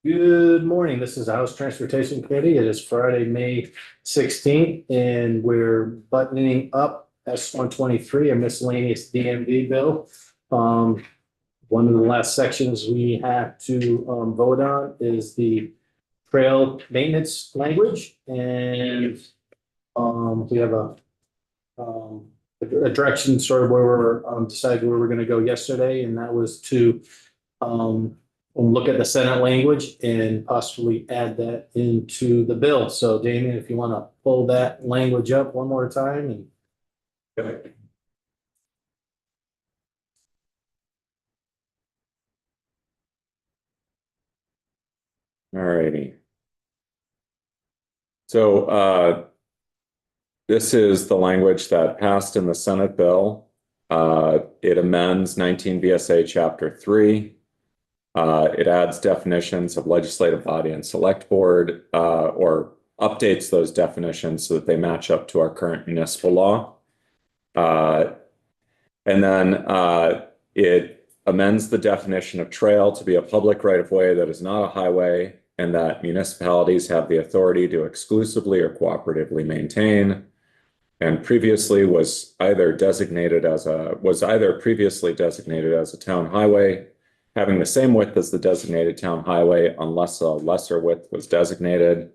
Good morning. This is the House Transportation Committee. It is Friday, May 16th, and we're buttoning up S-123, a miscellaneous DMV bill. One of the last sections we have to vote on is the trail maintenance language, and we have a direction sort of where we're decided where we're going to go yesterday, and that was to look at the Senate language and possibly add that into the bill. So Damien, if you want to pull that language up one more time and. Okay. All righty. So this is the language that passed in the Senate bill. It amends 19 VSA Chapter 3. It adds definitions of legislative body and select board, or updates those definitions so that they match up to our current municipal law. And then it amends the definition of trail to be a public right-of-way that is not a highway, and that municipalities have the authority to exclusively or cooperatively maintain, and previously was either previously designated as a town highway, having the same width as the designated town highway unless a lesser width was designated,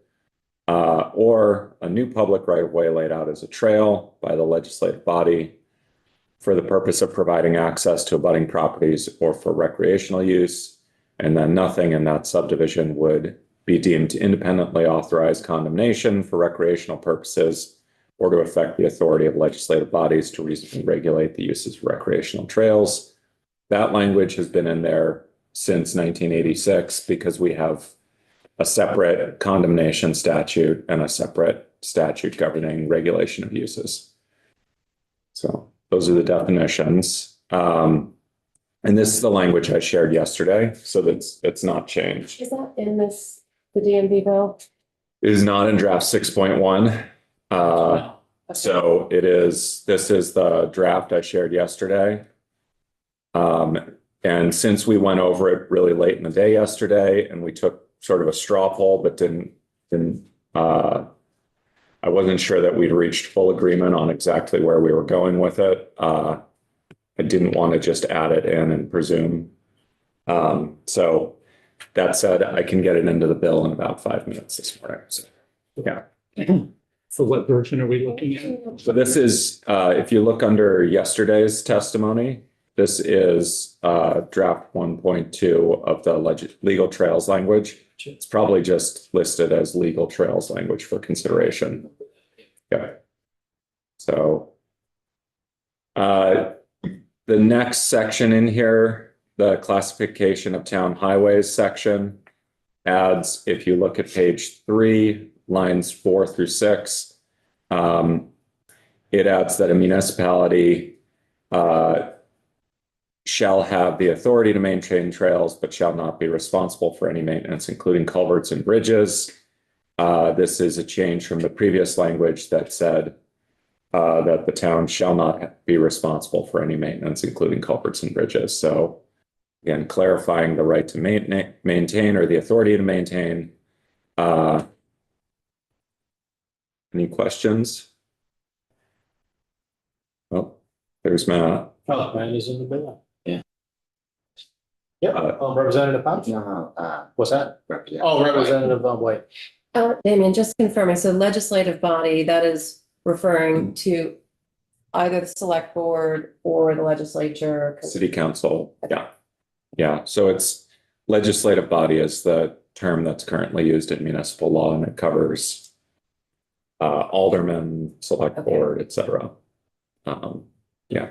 or a new public right-of-way laid out as a trail by the legislative body for the purpose of providing access to abutting properties or for recreational use. And then nothing in that subdivision would be deemed independently authorized condemnation for recreational purposes or to affect the authority of legislative bodies to reasonably regulate the uses of recreational trails. That language has been in there since 1986 because we have a separate condemnation statute and a separate statute governing regulation of uses. So those are the definitions. And this is the language I shared yesterday, so that's it's not changed. Is that in the DMV bill? It is not in draft 6.1. So it is, this is the draft I shared yesterday. And since we went over it really late in the day yesterday and we took sort of a straw poll, but I wasn't sure that we'd reached full agreement on exactly where we were going with it. I didn't want to just add it in and presume. So that said, I can get it into the bill in about 5 minutes this morning. So, yeah. So what version are we looking at? So this is, if you look under yesterday's testimony, this is draft 1.2 of the legal trails language. It's probably just listed as legal trails language for consideration. Yeah. So the next section in here, the classification of town highways section, adds, if you look at page 3, lines 4 through 6, it adds that a municipality shall have the authority to maintain trails, but shall not be responsible for any maintenance, including culverts and bridges. This is a change from the previous language that said that the town shall not be responsible for any maintenance, including culverts and bridges. So again, clarifying the right to maintain or the authority to maintain. Any questions? Oh, there's Matt. Oh, Matt is in the bill. Yeah. Yep, Representative Pouch? No, What's that? Representative. Oh, Representative White. Damien, just confirming, so legislative body, that is referring to either the select board or the legislature? City council, yeah. Yeah, so it's legislative body is the term that's currently used in municipal law, and it covers aldermen, select board, et cetera. Yeah.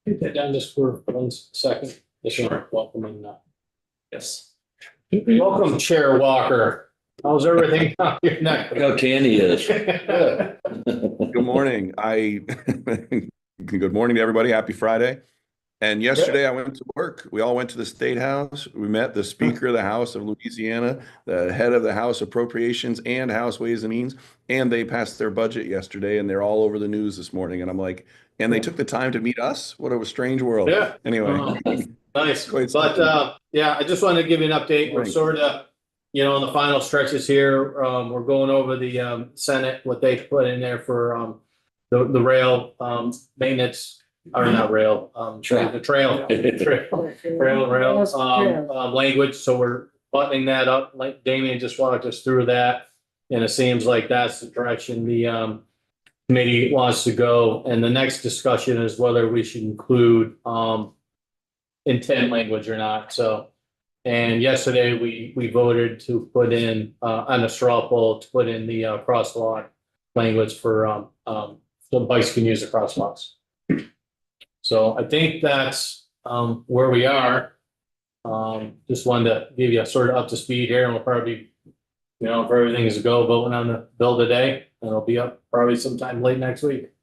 Get that down just for 1 second. Sure. Welcome in. Yes. Welcome, Chair Walker. How's everything on your neck? Look how candy is. Good morning. Good morning to everybody. Happy Friday. And yesterday I went to work. We all went to the State House. We met the Speaker of the House of Louisiana, the head of the House Appropriations and House Ways and Means, and they passed their budget yesterday, and they're all over the news this morning. And I'm like, and they took the time to meet us? What a strange world. Yeah. Anyway. Nice. Quite But yeah, I just wanted to give you an update. We're Thanks. sort of you know, in the final stretches here, we're going over the, Senate, what they put in there for, the rail, maintenance, or not rail, Trail. the trail. Rail, language, so we're buttoning that up, like Damien just walked us through that. And it seems like that's the direction the, committee wants to go, and the next discussion is whether we should include, intent language or not, so. And yesterday, we voted to put in, on a straw poll, to put in the, crosswalk language for, so bikes can use the crosswalks. So I think that's, where we are. Just wanted to give you a sort of up to speed here, and we'll probably, you know, if everything is a go, voting on the bill today, and it'll be up probably sometime late next week.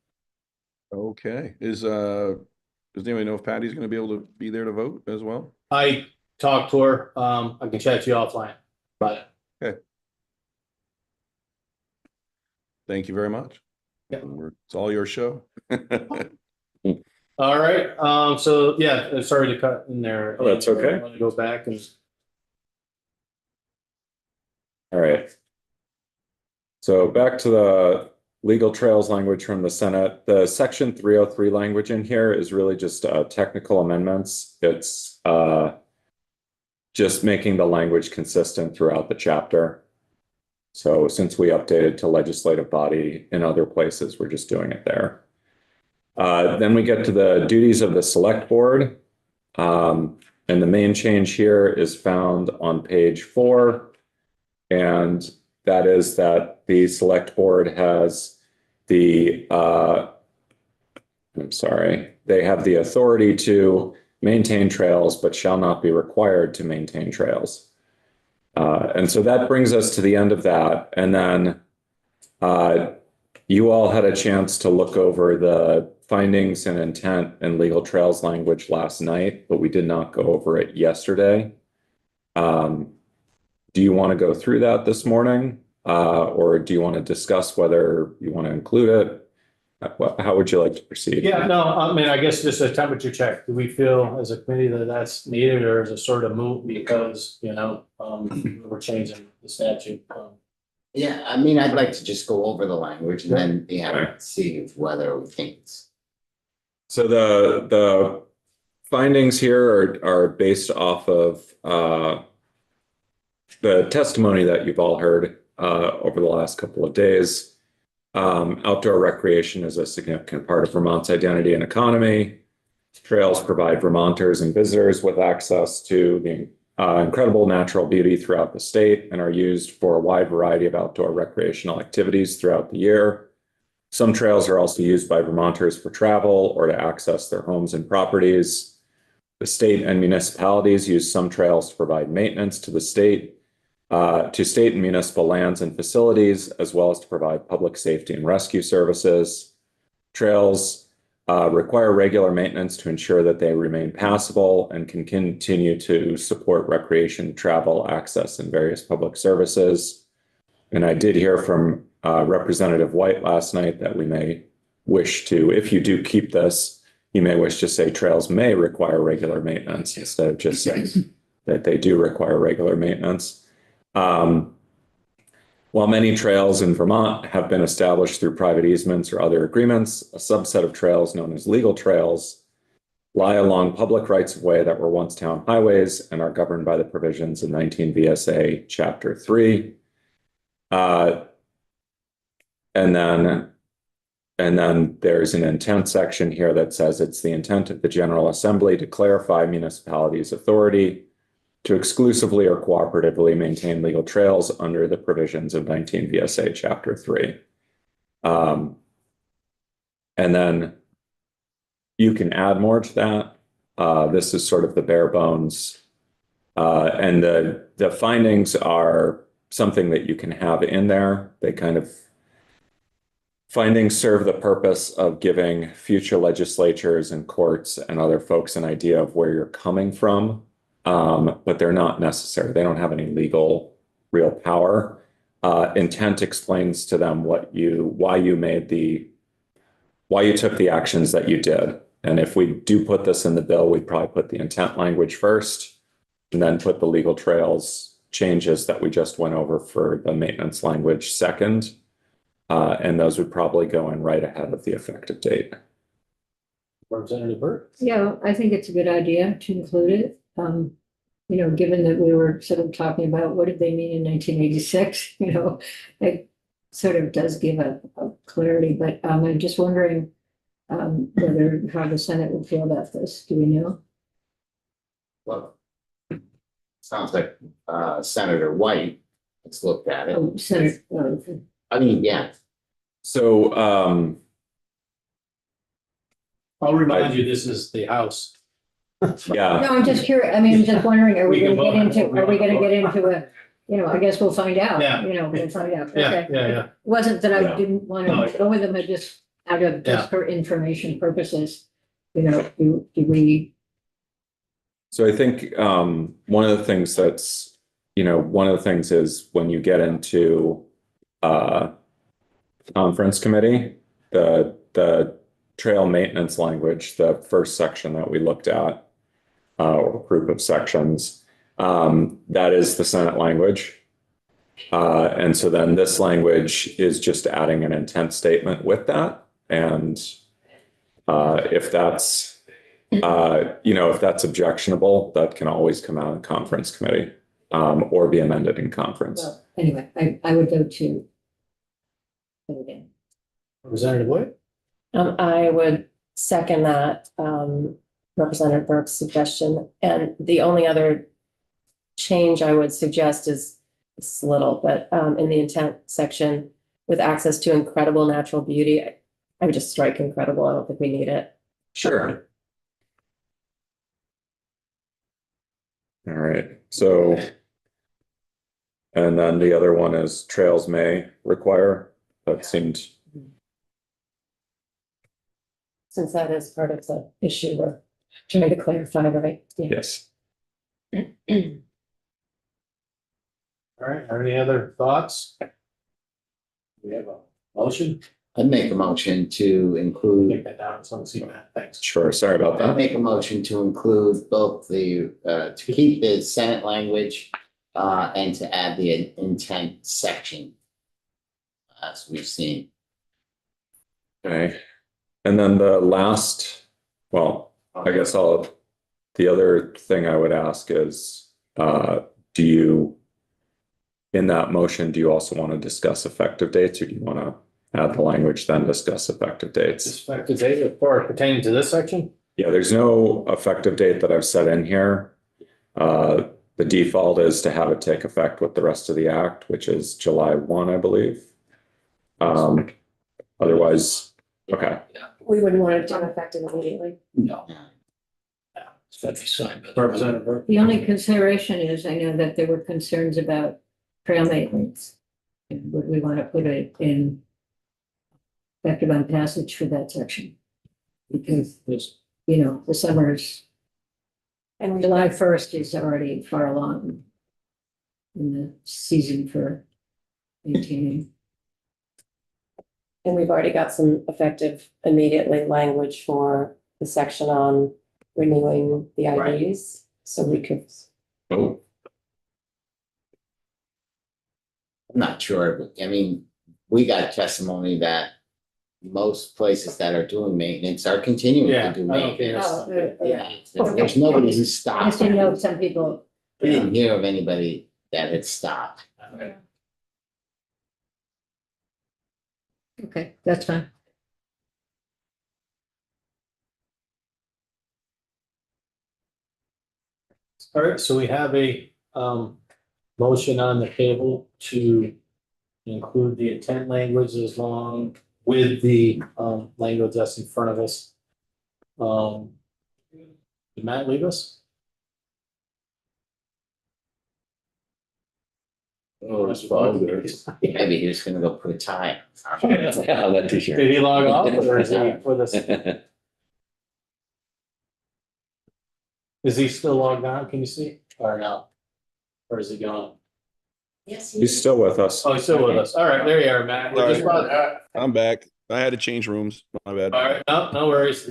Okay, does anybody know if Patty's gonna be able to be there to vote as well? I talked to her, I can chat to you offline, but Thank you very much. Yeah. It's all your show. all right, so yeah, sorry to cut in there. Oh, that's okay. I want to go back and. All right. So back to the legal trails language from the Senate. The section 303 language in here is really just technical amendments. It's just making the language consistent throughout the chapter. So since we updated to legislative body in other places, we're just doing it there. Then we get to the duties of the select board. And the main change here is found on page 4. And that is that the select board has the, they have the authority to maintain trails, but shall not be required to maintain trails. And so that brings us to the end of that. And then you all had a chance to look over the findings and intent and legal trails language last night, but we did not go over it yesterday. Do you want to go through that this morning? Or do you want to discuss whether you want to include it? How would you like to proceed? Yeah, no, I mean, I guess just a temperature check. Do we feel as a committee that that's needed, or is it sort of moot because, you know, we're changing the statute? Yeah, I mean, I'd like to just go over the language and then, see whether we think it's. So the findings here are based off of the testimony that you've all heard over the last couple of days. Outdoor recreation is a significant part of Vermont's identity and economy. Trails provide Vermonters and visitors with access to the incredible natural beauty throughout the state and are used for a wide variety of outdoor recreational activities throughout the year. Some trails are also used by Vermonters for travel or to access their homes and properties. The state and municipalities use some trails to provide maintenance to the state, to state and municipal lands and facilities, as well as to provide public safety and rescue services. Trails require regular maintenance to ensure that they remain passable and can continue to support recreation, travel, access, and various public services. And I did hear from Representative White last night that we may wish to, if you do keep this, you may wish to say trails may require regular maintenance instead of just saying that they do require regular maintenance. While many trails in Vermont have been established through private easements or other agreements, a subset of trails known as legal trails lie along public rights of way that were once town highways and are governed by the provisions of 19 VSA Chapter 3. And then there's an intent section here that says it's the intent of the General Assembly to clarify municipalities' authority to exclusively or cooperatively maintain legal trails under the provisions of 19 VSA Chapter 3. And then you can add more to that. This is sort of the bare bones. And the findings are something that you can have in there. They kind of, findings serve the purpose of giving future legislatures and courts and other folks an idea of where you're coming from. But they're not necessary. They don't have any legal real power. Intent explains to them why you took the actions that you did. And if we do put this in the bill, we'd probably put the intent language first and then put the legal trails changes that we just went over for the maintenance language second. And those would probably go in right ahead of the effective date. Representative Burt? Yeah, I think it's a good idea to include it. Given that we were sort of talking about what did they mean in 1986, it sort of does give a clarity, but I'm just wondering whether how the Senate would feel about this. Do we know? Well, sounds like Senator White has looked at it. Oh, Senate, I mean, yeah, So, I'll remind you, this is the House. yeah, no, I'm just curious. I mean, I'm just wondering, are we We can gonna get vote. into, are we gonna get into a, I guess we'll find out. Yeah. We'll find out. Yeah, Okay. yeah. It wasn't that I Yeah. didn't want No. to go with them, I just, out of, Yeah. just for information purposes, do we, so I think one of the things that's, one of the things is when you get into conference committee, the trail maintenance language, the first section that we looked at, or group of sections, that is the Senate language. And so then this language is just adding an intent statement with that. And if that's, if that's objectionable, that can always come out in conference committee, or be amended in conference. well, anyway, I would vote to. Put it in. Representative White? I would second that, Representative Burke's suggestion. And the only other change I would suggest is it's little, but in the intent section with access to incredible natural beauty, I would just strike incredible. I don't think we need it. Sure. All right, so. And then the other one is trails may require, that seemed, Since that is part of the issue, we're trying to clarify, right? Yeah. yes. All right, are any other thoughts? We have a motion? I'd make a motion to include, Take that down, so I can see that, thanks. Sure, sorry about I'd that. make a motion to include both to keep the Senate language and to add the intent section. As we've seen. Okay, and then the last, well, I guess the other thing I would ask is, do you, in that motion, do you also want to discuss effective dates, or do you want to add the language, then discuss effective dates? Effective date as far as pertaining to this section? Yeah, there's no effective date that I've set in here. The default is to have it take effect with the rest of the act, which is July 1, I believe. Otherwise, okay, We wouldn't want it to be effective immediately. No. Yeah. That'd be signed. by the Representative Burke? The only consideration is, I know that there were concerns about trail maintenance. And would we want to put it in effective on passage for that section? Because the summer's, And July 1st is already far along in the season for maintaining. And we've already got some effective immediately language for the section on renewing the Right. IDs. So we could, oh, I'm not sure, but I mean, we got testimony that most places that are doing maintenance are continuing Yeah, to do I don't care. maintenance. Oh, Yeah, there's nobody who I stopped. just didn't know if some people. We didn't hear of anybody that had stopped. Okay, that's fine. All right, so we have a motion on the table to include the intent language as long with the language that's in front of us. Did Matt leave us? Oh, it's fine there. Maybe he was gonna go put a tie on. Yeah, that t-shirt. Did he log off or is he with us? Is he still logged on? Can you see? Or no? Or is he gone? yes, he's still with us. Oh, he's still with us. All right, there you are, Matt. We just brought- I'm back. I had to change rooms. My bad. All right, no worries.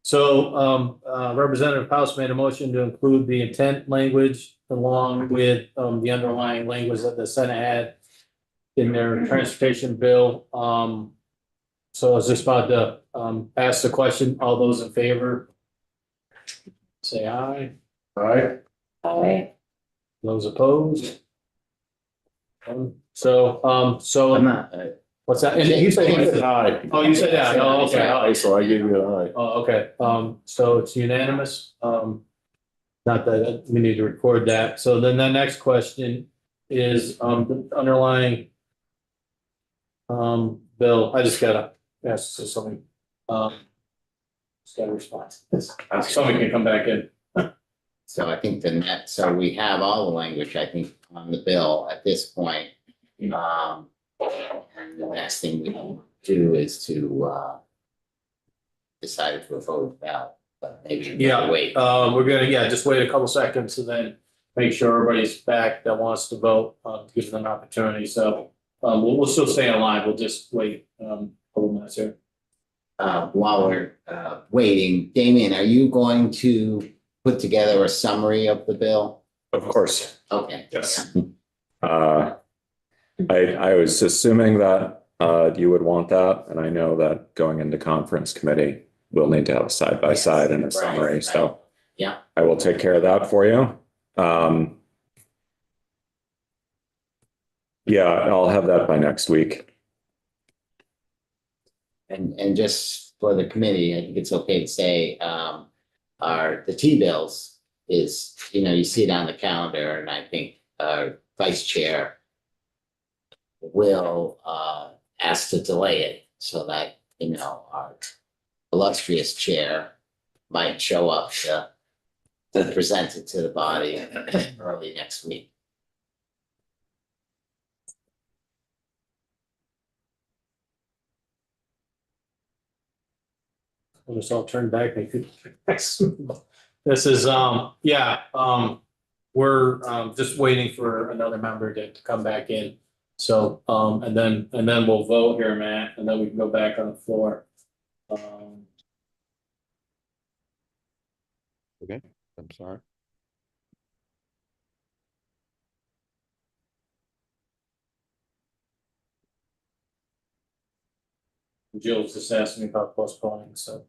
So, Representative House made a motion to include the intent language along with, the underlying language that the Senate had in their transportation bill. So I was just about to, ask the question. All those in favor? Say aye. Aye. Aye. Those opposed? So, I'm not, what's that? And you said, Aye. oh, you said that. Oh, okay. Aye, so I gave you an aye. Oh, okay, so it's unanimous, not that we need to record that, so then the next question is, the underlying. Bill, I just gotta ask something, just gotta respond, somebody can come back in. so I think so we have all the language, I think, on the bill at this point. And the next thing we do is to, decide if we're voting about, but maybe we Yeah, wait. we're gonna, just wait a couple seconds and then make sure everybody's back that wants to vote, give them an opportunity, so. We'll still stay in line, we'll just wait, a couple minutes here. While we're, waiting, Damien, are you going to put together a summary of the bill? Of course. Okay. Yes. I was assuming that you would want that, and I know that going into conference committee, we'll need to have a side by side and a Yes, right, summary, so. right. Yeah. I will take care of that for you. Yeah, I'll have that by next week. And just for the committee, I think it's okay to say, the T-bills is, you see it on the calendar, and I think, vice chair will, ask to delay it so that, our illustrious chair might show up to present it to the body early next week. We'll just all turn back. This is, we're, just waiting for another member to come back in. So, and then we'll vote here, Matt, and then we can go back on the floor. I'm sorry. Jill's just asking me about postponing, so.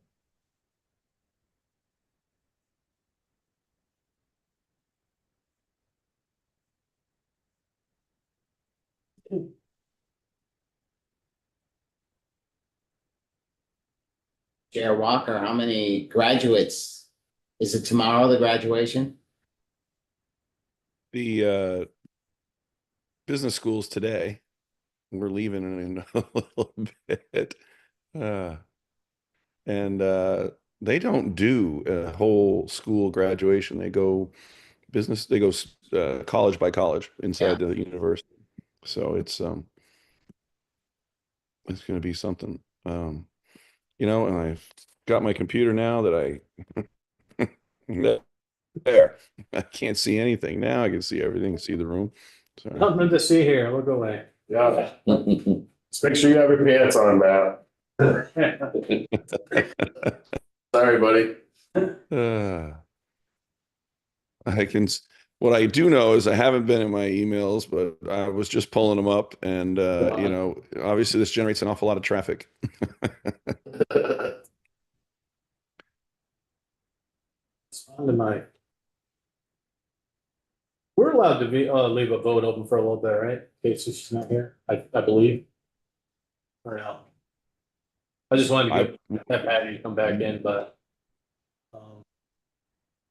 Chair Walker, how many graduates? Is it tomorrow, the graduation? The business schools today, we're leaving in a little bit. And they don't do a whole school graduation. They go college by college inside the university. So it's going to be something. And I've got my computer now that there. I can't see anything now. I can see everything, see the room. So Nothing to see here, look away. Yeah, just make sure you have your pants on, Matt. Sorry, buddy. What I do know is I haven't been in my emails, but I was just pulling them up, and obviously this generates an awful lot of traffic. We're allowed to leave a vote open for a little bit, right? In case she's not here, I believe. Or no? I just wanted to get Patty to come back in, but.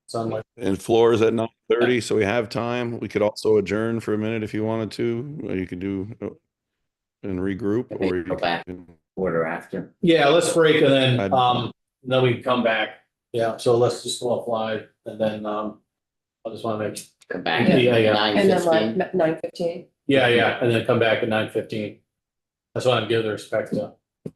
It's unlike. And floor is at 9:30, so we have time. We could also adjourn for a minute if you wanted to. Or you could do and regroup, or you Go back quarter after. Yeah, let's break and then we can come back. Yeah, so let's just go off live and then, I just want to make. Come back Yeah, at yeah. 9:15. 9:15. Yeah, and then come back at 9:15. That's why I'm giving the respect to